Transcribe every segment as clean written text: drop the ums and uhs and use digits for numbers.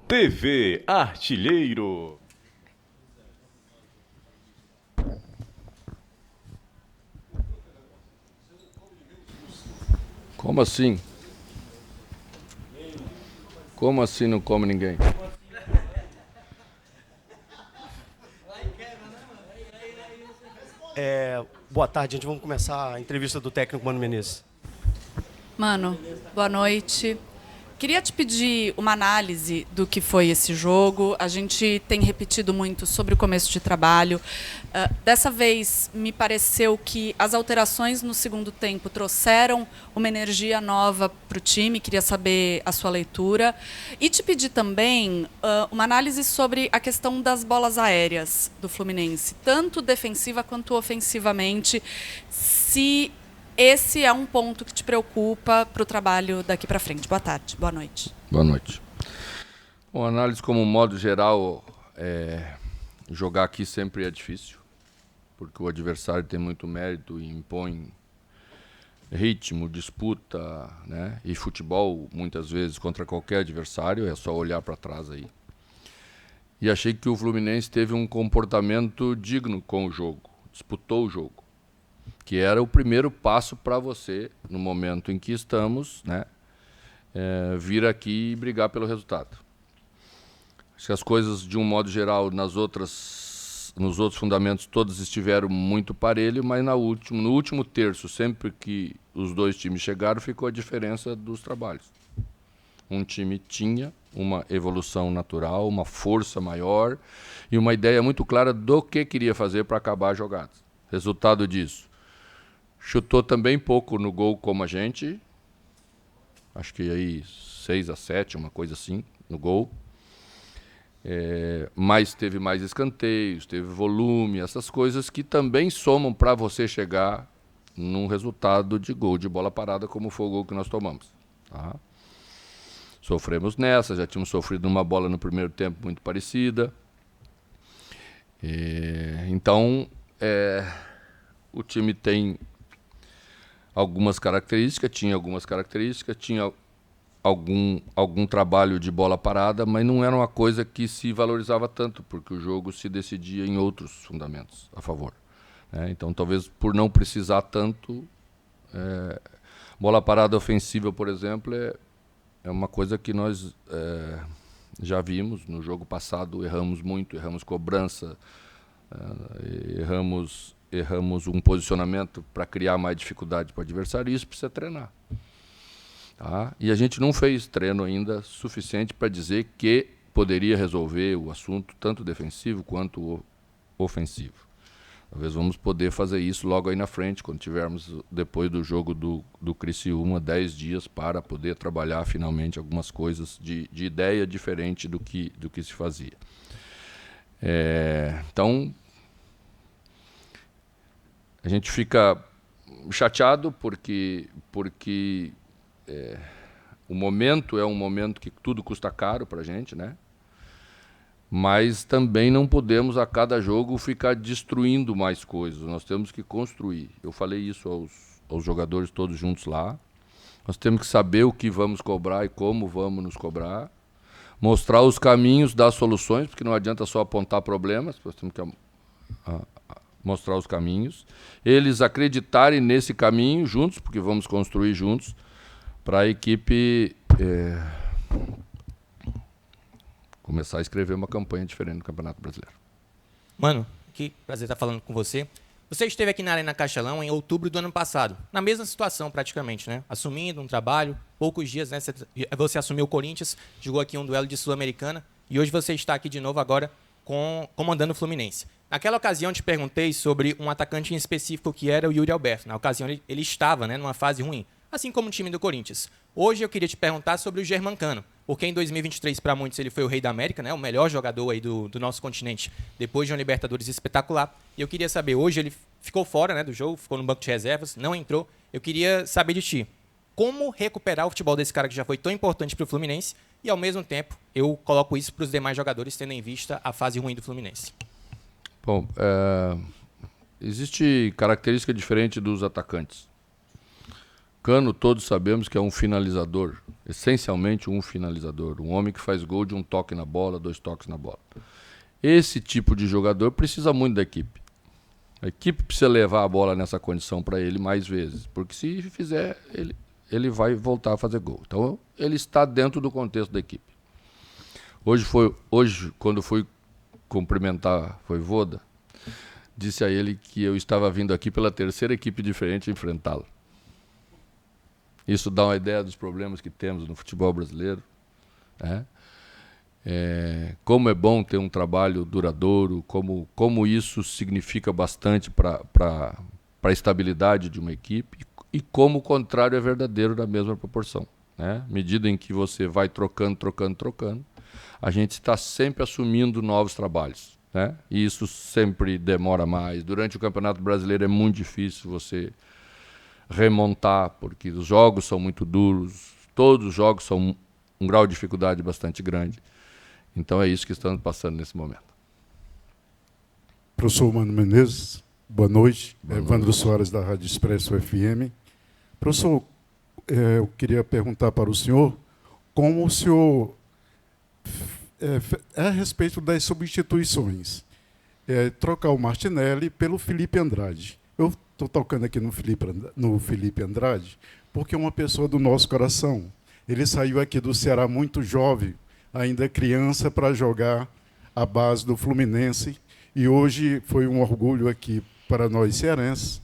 TV Artilheiro. Como assim? Como assim não come ninguém? Boa tarde, gente. Vamos começar a entrevista do técnico Mano Menezes. Mano, boa noite. Queria te pedir uma análise do que foi esse jogo. A gente tem repetido muito sobre o começo de trabalho. Dessa vez, me pareceu que as alterações no segundo tempo trouxeram uma energia nova para o time. Queria saber a sua leitura. E te pedir também uma análise sobre a questão das bolas aéreas do Fluminense, tanto defensiva quanto ofensivamente. Se esse é um ponto que te preocupa para o trabalho daqui para frente. Boa tarde, boa noite. Boa noite. Bom, análise como modo geral, jogar aqui sempre é difícil, porque o adversário tem muito mérito e impõe ritmo, disputa, né? E futebol, muitas vezes, contra qualquer adversário, é só olhar para trás aí. E achei que o Fluminense teve um comportamento digno com o jogo, disputou o jogo, que era o primeiro passo para você, no momento em que estamos, né, vir aqui e brigar pelo resultado. Acho que as coisas, de um modo geral, nos outros fundamentos, todos estiveram muito parelho, mas no último terço, sempre que os dois times chegaram, ficou a diferença dos trabalhos. Um time tinha uma evolução natural, uma força maior e uma ideia muito clara do que queria fazer para acabar a jogada. Resultado disso: chutou também pouco no gol como a gente. Acho que aí 6-7, uma coisa assim, no gol. Mas teve mais escanteios, teve volume, essas coisas que também somam para você chegar num resultado de gol de bola parada, como foi o gol que nós tomamos. Tá? Sofremos nessa, já tínhamos sofrido uma bola no primeiro tempo muito parecida. Então, o time tem algumas características, tinha algum trabalho de bola parada, mas não era uma coisa que se valorizava tanto, porque o jogo se decidia em outros fundamentos a favor. Então, talvez por não precisar tanto, bola parada ofensiva, por exemplo, é uma coisa que nós já vimos no jogo passado. Erramos muito, erramos cobrança, erramos um posicionamento para criar mais dificuldade para o adversário, e isso precisa treinar. Tá? E a gente não fez treino ainda suficiente para dizer que poderia resolver o assunto, tanto defensivo quanto ofensivo. Talvez vamos poder fazer isso logo aí na frente, quando tivermos, depois do jogo do Criciúma, 10 dias para poder trabalhar finalmente algumas coisas de ideia diferente do que se fazia. Então, a gente fica chateado porque o momento é um momento que tudo custa caro para a gente, né? Mas também não podemos, a cada jogo, ficar destruindo mais coisas. Nós temos que construir. Eu falei isso aos jogadores todos juntos lá. Nós temos que saber o que vamos cobrar e como vamos nos cobrar. Mostrar os caminhos das soluções, porque não adianta só apontar problemas, nós temos que mostrar os caminhos. Eles acreditarem nesse caminho juntos, porque vamos construir juntos, para a equipe começar a escrever uma campanha diferente no Campeonato Brasileiro. Mano, que prazer estar falando com você. Você esteve aqui na Arena Castelão em outubro do ano passado, na mesma situação praticamente, né? Assumindo um trabalho, poucos dias, né? Você assumiu o Corinthians, jogou aqui um duelo de Sul-Americana e hoje você está aqui de novo agora comandando o Fluminense. Naquela ocasião, te perguntei sobre um atacante em específico que era o Yuri Alberto. Na ocasião, ele estava, né, numa fase ruim, assim como o time do Corinthians. Hoje eu queria te perguntar sobre o Germancano, porque em 2023, para muitos, ele foi o rei da América, né, o melhor jogador aí do nosso continente, depois de uma Libertadores espetacular. E eu queria saber, hoje ele ficou fora, né, do jogo, ficou no banco de reservas, não entrou. Eu queria saber de ti, como recuperar o futebol desse cara que já foi tão importante para o Fluminense e, ao mesmo tempo, eu coloco isso para os demais jogadores, tendo em vista a fase ruim do Fluminense. Bom, existe característica diferente dos atacantes. Cano, todos sabemos que é um finalizador, essencialmente um finalizador, um homem que faz gol de um toque na bola, 2 toques na bola. Esse tipo de jogador precisa muito da equipe. A equipe precisa levar a bola nessa condição para ele mais vezes, porque se fizer, ele vai voltar a fazer gol. Então, ele está dentro do contexto da equipe. Hoje, quando fui cumprimentar a Vojvoda, disse a ele que eu estava vindo aqui pela 3ª equipe diferente enfrentá-lo. Isso dá uma ideia dos problemas que temos no futebol brasileiro. Né? Como é bom ter um trabalho duradouro, como isso significa bastante para a estabilidade de uma equipe e como o contrário é verdadeiro na mesma proporção. Né? À medida em que você vai trocando, a gente está sempre assumindo novos trabalhos. Né? E isso sempre demora mais. Durante o Campeonato Brasileiro é muito difícil você remontar, porque os jogos são muito duros, todos os jogos são um grau de dificuldade bastante grande. Então é isso que estamos passando nesse momento. Professor Mano Menezes, boa noite. Boa Evandro noite. Soares, da Rádio Expresso FM. Professor, eu queria perguntar para o senhor como o senhor a respeito das substituições. Trocar o Martinelli pelo Felipe Andrade. Eu estou tocando aqui no Felipe Andrade porque é uma pessoa do nosso coração. Ele saiu aqui do Ceará muito jovem, ainda criança, para jogar a base do Fluminense. E hoje foi um orgulho aqui para nós cearenses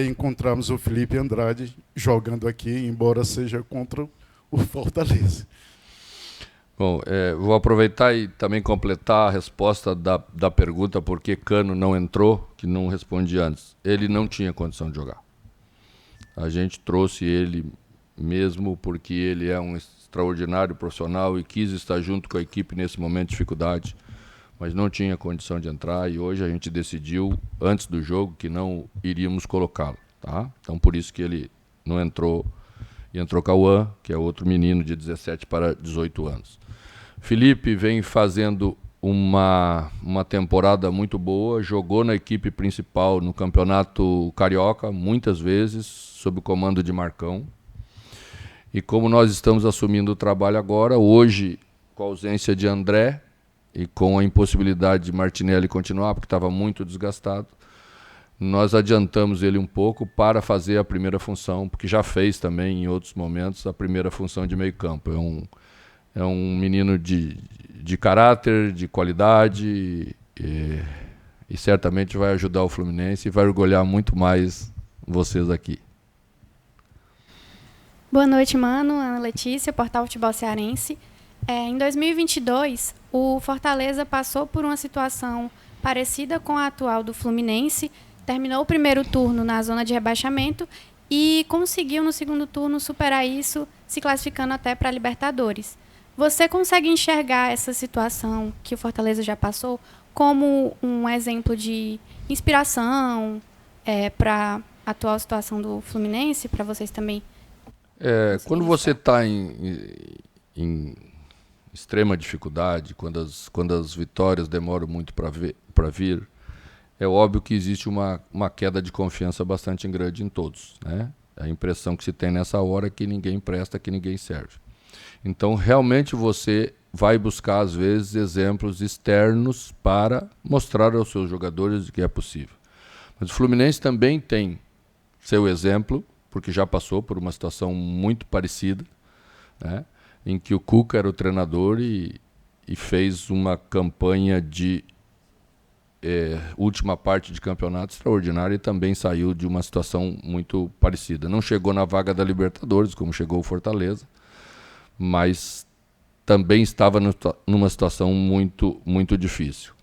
encontrarmos o Felipe Andrade jogando aqui, embora seja contra o Fortaleza. Bom, vou aproveitar e também completar a resposta da pergunta por que Cano não entrou, que não respondi antes. Ele não tinha condição de jogar. A gente trouxe ele mesmo porque ele é um extraordinário profissional e quis estar junto com a equipe nesse momento de dificuldade, mas não tinha condição de entrar e hoje a gente decidiu, antes do jogo, que não iríamos colocá-lo. Tá? Então, por isso que ele não entrou. E entrou Cauã, que é outro menino de 17 para 18 anos. Felipe vem fazendo uma temporada muito boa, jogou na equipe principal no Campeonato Carioca, muitas vezes, sob o comando de Marcão. E como nós estamos assumindo o trabalho agora, hoje, com a ausência de André e com a impossibilidade de Martinelli continuar, porque estava muito desgastado, nós adiantamos ele um pouco para fazer a primeira função, porque já fez também em outros momentos a primeira função de meio campo. É um menino de caráter, de qualidade e certamente vai ajudar o Fluminense e vai orgulhar muito mais vocês aqui. Boa noite, Mano. Ana Letícia, Portal Futebol Cearense. Em 2022, o Fortaleza passou por uma situação parecida com a atual do Fluminense, terminou o primeiro turno na zona de rebaixamento e conseguiu, no segundo turno, superar isso, se classificando até para a Libertadores. Você consegue enxergar essa situação que o Fortaleza já passou como um exemplo de inspiração para a atual situação do Fluminense, para vocês também? Quando você está em extrema dificuldade, quando as vitórias demoram muito para vir, é óbvio que existe uma queda de confiança bastante grande em todos. Né? A impressão que se tem nessa hora é que ninguém presta, que ninguém serve. Então, realmente, você vai buscar, às vezes, exemplos externos para mostrar aos seus jogadores que é possível. Mas o Fluminense também tem seu exemplo, porque já passou por uma situação muito parecida, né? Em que o Cuca era o treinador e fez uma campanha de última parte de campeonato extraordinária e também saiu de uma situação muito parecida. Não chegou na vaga da Libertadores, como chegou o Fortaleza, mas também estava numa situação muito, muito difícil.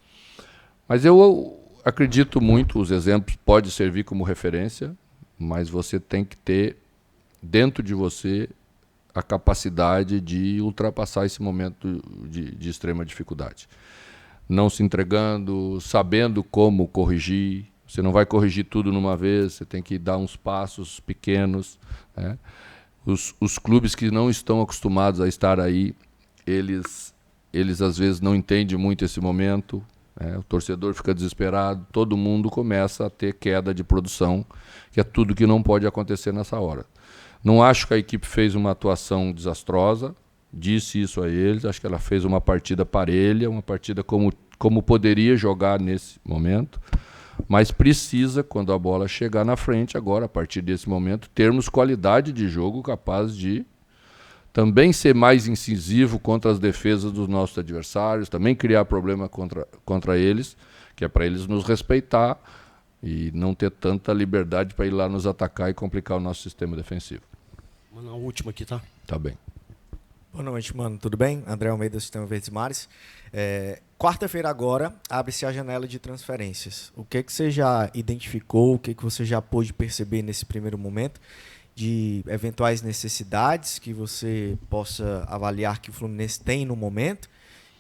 Mas eu acredito muito, os exemplos podem servir como referência, mas você tem que ter dentro de você a capacidade de ultrapassar esse momento de extrema dificuldade. Não se entregando, sabendo como corrigir. Você não vai corrigir tudo numa vez, você tem que dar uns passos pequenos, né? Os clubes que não estão acostumados a estar aí, eles às vezes não entendem muito esse momento, né? O torcedor fica desesperado, todo mundo começa a ter queda de produção, que é tudo que não pode acontecer nessa hora. Não acho que a equipe fez uma atuação desastrosa, disse isso a eles, acho que ela fez uma partida parelha, uma partida como poderia jogar nesse momento, mas precisa, quando a bola chegar na frente, agora, a partir desse momento, termos qualidade de jogo capaz de também ser mais incisivo contra as defesas dos nossos adversários, também criar problema contra eles, que é para eles nos respeitar e não ter tanta liberdade para ir lá nos atacar e complicar o nosso sistema defensivo. Mano, a última aqui, tá? Tá bem. Boa noite, mano. Tudo bem? André Almeida, do Sistema Verdes Mares. Quarta-feira agora, abre-se a janela de transferências. O que você já identificou, o que você já pôde perceber nesse primeiro momento de eventuais necessidades que você possa avaliar que o Fluminense tem no momento?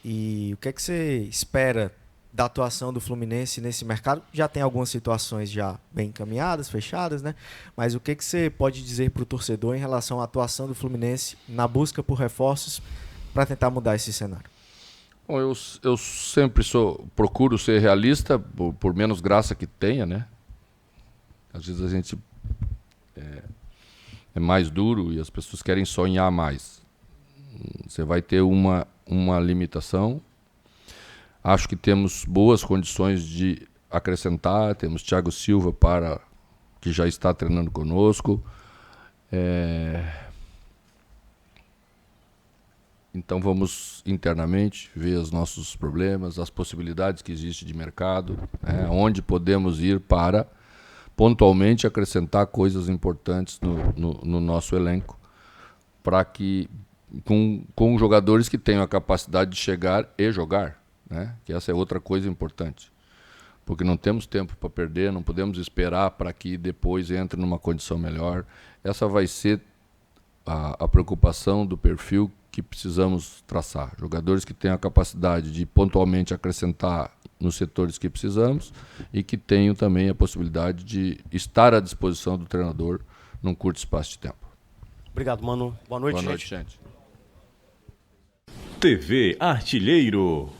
E o que você espera da atuação do Fluminense nesse mercado? Já tem algumas situações já bem encaminhadas, fechadas, né? Mas o que você pode dizer para o torcedor em relação à atuação do Fluminense na busca por reforços para tentar mudar esse cenário? Bom, eu sempre procuro ser realista, por menos graça que tenha, né? Às vezes a gente é mais duro e as pessoas querem sonhar mais. Você vai ter uma limitação. Acho que temos boas condições de acrescentar. Temos Thiago Silva que já está treinando conosco. Então vamos internamente ver os nossos problemas, as possibilidades que existem de mercado, onde podemos ir para pontualmente acrescentar coisas importantes no nosso elenco, para que com jogadores que tenham a capacidade de chegar e jogar, né? Que essa é outra coisa importante, porque não temos tempo para perder, não podemos esperar para que depois entre numa condição melhor. Essa vai ser a preocupação do perfil que precisamos traçar. Jogadores que tenham a capacidade de pontualmente acrescentar nos setores que precisamos e que tenham também a possibilidade de estar à disposição do treinador num curto espaço de tempo. Obrigado, mano. Boa noite, Boa noite, gente. TV Artilheiro.